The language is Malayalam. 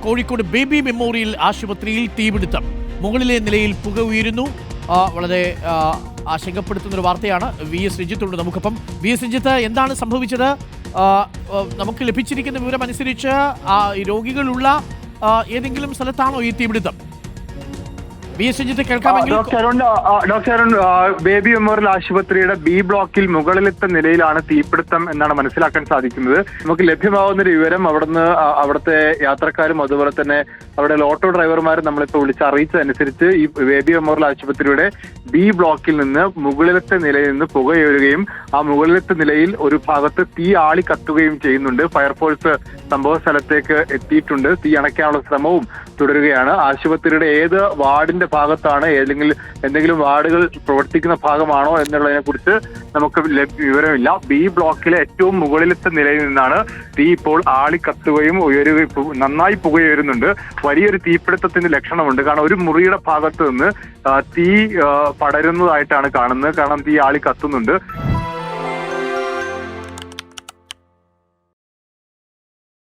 കോഴിക്കോട് ബേബി മെമ്മോറിയൽ ആശുപത്രിയിൽ തീപിടുത്തം. മുകളിലെ നിലയിൽ പുക ഉയരുന്നു. വളരെ ആശങ്കപ്പെടുത്തുന്ന ഒരു വാർത്തയാണ്. വി എസ് രഞ്ജിത്തുണ്ട് നമുക്കൊപ്പം. വി എസ് രഞ്ജിത്ത്, എന്താണ് സംഭവിച്ചത്? നമുക്ക് ലഭിച്ചിരിക്കുന്ന വിവരം അനുസരിച്ച് രോഗികളുള്ള ഏതെങ്കിലും സ്ഥലത്താണോ ഈ തീപിടുത്തം? ഡോക്ടർ അരുൺ, ബേബി മെമ്മോറിയൽ ആശുപത്രിയുടെ ബി ബ്ലോക്കിൽ മുകളിലത്തെ നിലയിലാണ് തീപിടുത്തം എന്നാണ് മനസ്സിലാക്കാൻ സാധിക്കുന്നത്. നമുക്ക് ലഭ്യമാവുന്ന ഒരു വിവരം അവിടുത്തെ യാത്രക്കാരും അതുപോലെ തന്നെ അവിടെ ഓട്ടോ ഡ്രൈവർമാരും നമ്മളിപ്പോൾ വിളിച്ച് അറിയിച്ചതനുസരിച്ച് ഈ ബേബി മെമ്മോറിയൽ ആശുപത്രിയുടെ ബി ബ്ലോക്കിൽ നിന്ന് മുകളിലത്തെ നിലയിൽ നിന്ന് പുകയുയരുകയും ആ മുകളിലത്തെ നിലയിൽ ഒരു ഭാഗത്ത് തീ ആളി കത്തുകയും ചെയ്യുന്നുണ്ട്. ഫയർഫോഴ്സ് സംഭവ സ്ഥലത്തേക്ക് എത്തിയിട്ടുണ്ട്. തീ അണയ്ക്കാനുള്ള ശ്രമവും തുടരുകയാണ്. ആശുപത്രിയുടെ ഏത് വാർഡിന്റെ ഭാഗത്താണ്, എന്തെങ്കിലും വാർഡുകൾ പ്രവർത്തിക്കുന്ന ഭാഗമാണോ എന്നുള്ളതിനെ കുറിച്ച് നമുക്ക് വിവരമില്ല. ബി ബ്ലോക്കിലെ ഏറ്റവും മുകളിലത്തെ നിലയിൽ നിന്നാണ് തീ ഇപ്പോൾ ആളി കത്തുകയും ഉയരുകയും നന്നായി പുകയുയരുന്നുണ്ട്. വലിയൊരു തീപിടുത്തത്തിന്റെ ലക്ഷണമുണ്ട്. കാരണം ഒരു മുറിയുടെ ഭാഗത്ത് നിന്ന് തീ പടരുന്നതായിട്ടാണ് കാണുന്നത്. കാരണം തീ ആളി കത്തുന്നുണ്ട്.